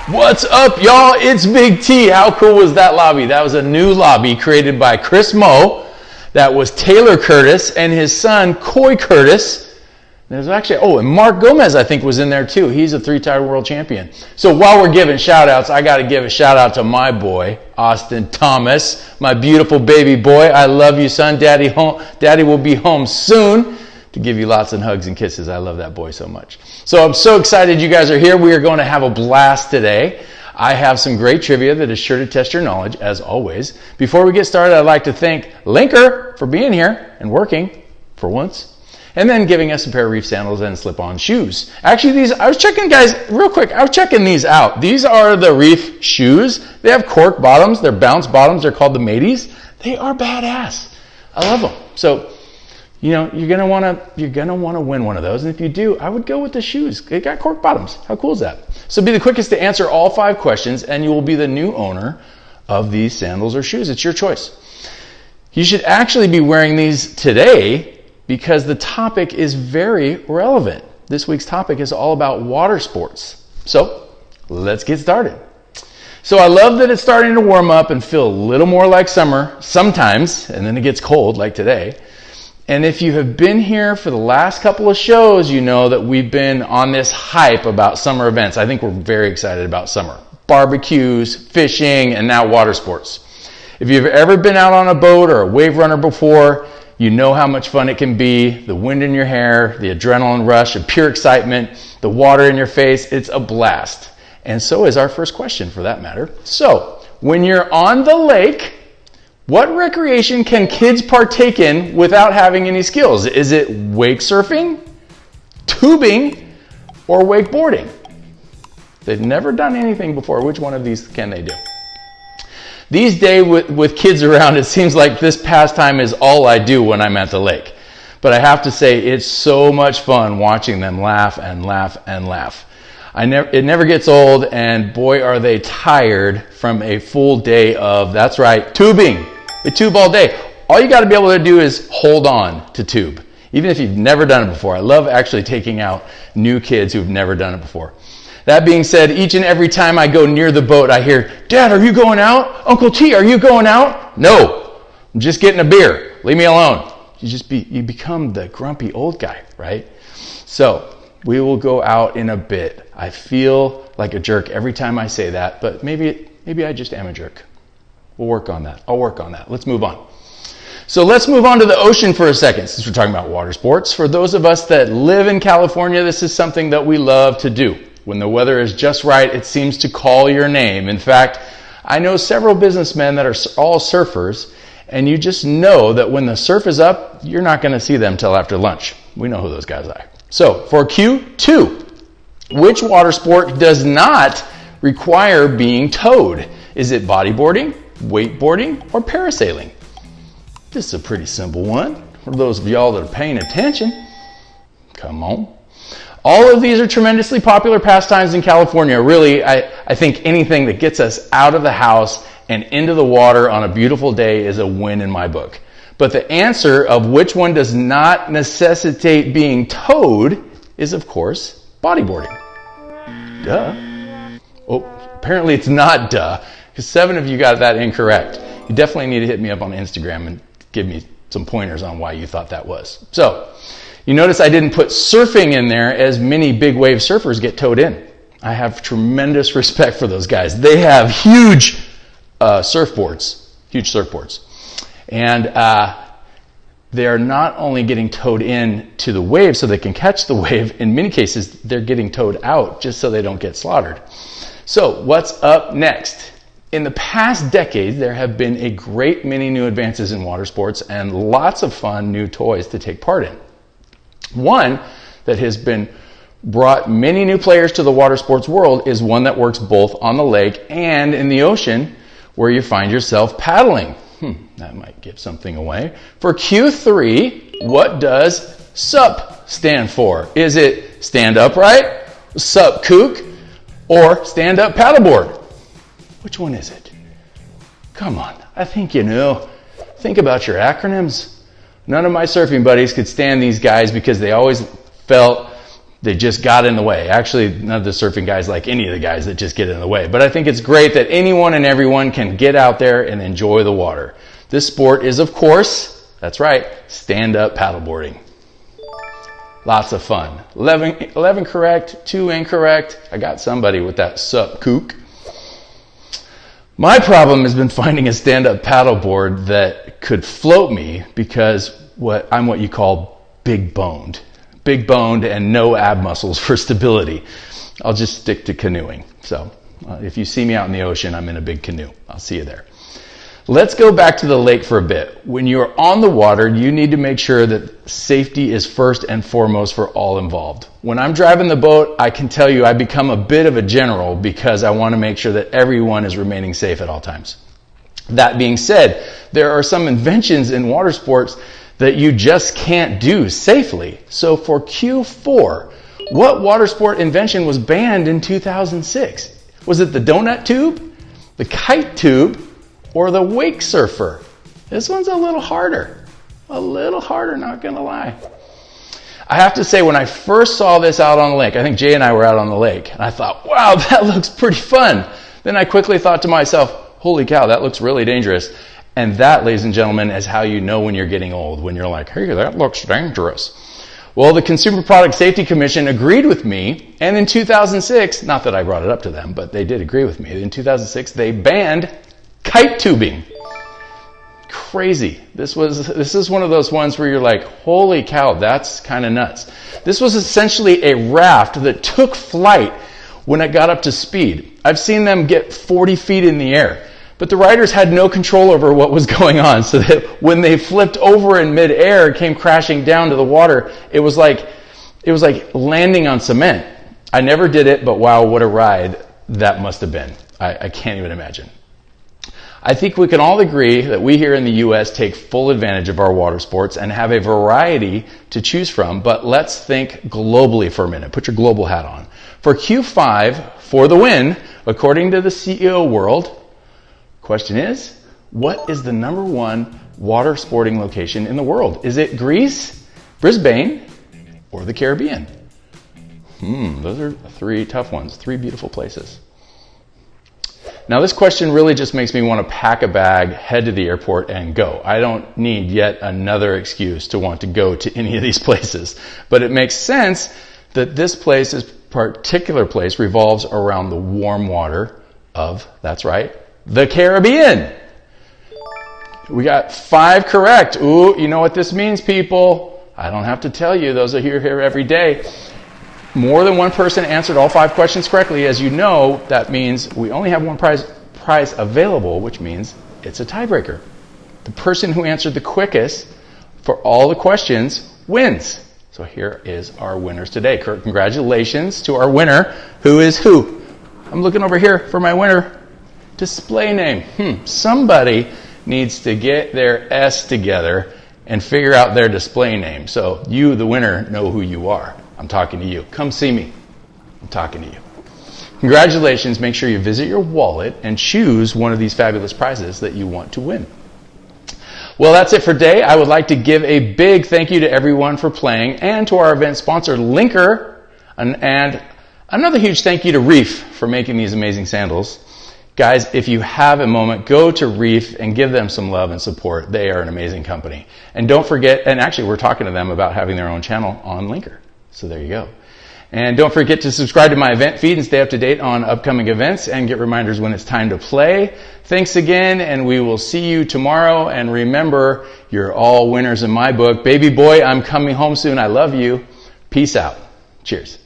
What's up, y'all? It's Big T. How cool was that lobby? That was a new lobby created by Chris Moe. That was Taylor Curtis and his son, Coy Curtis. There's actually, and Mark Gomez, I think, was in there too. He's a 3-time world champion. So while we're giving shout outs, I got to give a shout out to my boy, Austin Thomas, my beautiful baby boy. I love you, son. Daddy will be home soon to give you lots of hugs and kisses. I love that boy so much. So I'm so excited you guys are here. We are going to have a blast today. I have some great trivia that is sure to test your knowledge, as always. Before we get started, I'd like to thank Linker for being here and working for once, and then giving us a pair of Reef sandals and slip-on shoes. Actually, I was checking, guys, real quick, I was checking these out. These are the Reef shoes. They have cork bottoms. They're bounce bottoms. They're called the Mateys. They are badass. I love them. So, you know, you're gonna wanna win one of those, and if you do, I would go with the shoes. They got cork bottoms. How cool is that? So be the quickest to answer all 5 questions, and you will be the new owner of these sandals or shoes. It's your choice. You should actually be wearing these today because the topic is very relevant. This week's topic is all about water sports. So let's get started. So I love that it's starting to warm up and feel a little more like summer sometimes, and then it gets cold like today. And if you have been here for the last couple of shows, you know that we've been on this hype about summer events. I think we're very excited about summer. Barbecues, fishing, and now water sports. If you've ever been out on a boat or a wave runner before, you know how much fun it can be. The wind in your hair, the adrenaline rush of pure excitement, the water in your face, it's a blast. And so is our first question for that matter. So, when you're on the lake, what recreation can kids partake in without having any skills? Is it wake surfing, tubing, or wakeboarding? They've never done anything before. Which one of these can they do? These days with kids around, it seems like this pastime is all I do when I'm at the lake. But I have to say, it's so much fun watching them laugh and laugh and laugh. It never gets old, and boy, are they tired from a full day of, that's right, tubing. They tube all day. All you got to be able to do is hold on to tube, even if you've never done it before. I love actually taking out new kids who've never done it before. That being said, each and every time I go near the boat, I hear, "Dad, are you going out? Uncle T, are you going out?" "No, I'm just getting a beer. Leave me alone." You become the grumpy old guy, right? So we will go out in a bit. I feel like a jerk every time I say that, but maybe I just am a jerk. We'll work on that. I'll work on that. Let's move on. So let's move on to the ocean for a second, since we're talking about water sports. For those of us that live in California, this is something that we love to do. When the weather is just right, it seems to call your name. In fact, I know several businessmen that are all surfers, and you just know that when the surf is up, you're not going to see them till after lunch. We know who those guys are. So for Q2, which water sport does not require being towed? Is it bodyboarding, wakeboarding, or parasailing? This is a pretty simple one for those of y'all that are paying attention. Come on. All of these are tremendously popular pastimes in California. Really, I think anything that gets us out of the house and into the water on a beautiful day is a win in my book. But the answer of which one does not necessitate being towed is, of course, bodyboarding. Duh. Oh, apparently it's not duh, because 7 of you got that incorrect. You definitely need to hit me up on Instagram and give me some pointers on why you thought that was. So, you notice I didn't put surfing in there, as many big wave surfers get towed in. I have tremendous respect for those guys. They have huge surfboards. And they are not only getting towed in to the wave so they can catch the wave, in many cases they're getting towed out just so they don't get slaughtered. So what's up next? In the past decades, there have been a great many new advances in water sports and lots of fun new toys to take part in. One that has been brought many new players to the water sports world is one that works both on the lake and in the ocean, where you find yourself paddling. That might give something away. For Q3, what does SUP stand for? Is it stand upright, SUP kook, or stand up paddleboard? Which one is it? Come on, I think you know. Think about your acronyms. None of my surfing buddies could stand these guys because they always felt they just got in the way. Actually, none of the surfing guys like any of the guys that just get in the way. But I think it's great that anyone and everyone can get out there and enjoy the water. This sport is, of course, that's right, stand-up paddleboarding. Lots of fun. 11 correct, 2 incorrect. I got somebody with that sup kook. My problem has been finding a stand-up paddleboard that could float me because I'm what you call big boned. Big boned and no ab muscles for stability. I'll just stick to canoeing. So if you see me out in the ocean, I'm in a big canoe. I'll see you there. Let's go back to the lake for a bit. When you're on the water, you need to make sure that safety is first and foremost for all involved. When I'm driving the boat, I can tell you I become a bit of a general because I want to make sure that everyone is remaining safe at all times. That being said, there are some inventions in water sports that you just can't do safely. So for Q4, what water sport invention was banned in 2006? Was it the donut tube, the kite tube, or the wake surfer? This one's a little harder, not gonna lie. I have to say, when I first saw this out on the lake, I think Jay and I were out on the lake, and I thought, wow, that looks pretty fun. Then I quickly thought to myself, holy cow, that looks really dangerous. And that, ladies and gentlemen, is how you know when you're getting old, when you're like, hey, that looks dangerous. Well, the Consumer Product Safety Commission agreed with me, and in 2006, not that I brought it up to them, but they did agree with me. In 2006, they banned kite tubing. Crazy. This is one of those ones where you're like, holy cow, that's kind of nuts. This was essentially a raft that took flight when it got up to speed. I've seen them get 40 feet in the air. But the riders had no control over what was going on, so that when they flipped over in midair, came crashing down to the water, it was like landing on cement. I never did it, but wow, what a ride that must have been. I can't even imagine. I think we can all agree that we here in the U.S. take full advantage of our water sports and have a variety to choose from, but let's think globally for a minute. Put your global hat on. For Q5, for the win, according to the CEO World, question is, what is the number one water sporting location in the world? Is it Greece, Brisbane, or the Caribbean? Those are 3 tough ones, 3 beautiful places. Now this question really just makes me want to pack a bag, head to the airport, and go. I don't need yet another excuse to want to go to any of these places. But it makes sense that this particular place revolves around the warm water of, that's right, the Caribbean. We got 5 correct. Ooh, you know what this means, people. I don't have to tell you, those are here every day. More than one person answered all 5 questions correctly. As you know, that means we only have one prize available, which means it's a tiebreaker. The person who answered the quickest for all the questions wins. So here is our winners today. Congratulations to our winner, who is who? I'm looking over here for my winner. Display name. Somebody needs to get their S together and figure out their display name. So you, the winner, know who you are. I'm talking to you. Come see me. I'm talking to you. Congratulations. Make sure you visit your wallet and choose one of these fabulous prizes that you want to win. Well, that's it for today. I would like to give a big thank you to everyone for playing and to our event sponsor, Linker, and another huge thank you to Reef for making these amazing sandals. Guys, if you have a moment, go to Reef and give them some love and support. They are an amazing company. And don't forget, and actually we're talking to them about having their own channel on Linker. So there you go. And don't forget to subscribe to my event feed and stay up to date on upcoming events and get reminders when it's time to play. Thanks again, and we will see you tomorrow. And remember, you're all winners in my book. Baby boy, I'm coming home soon. I love you. Peace out. Cheers.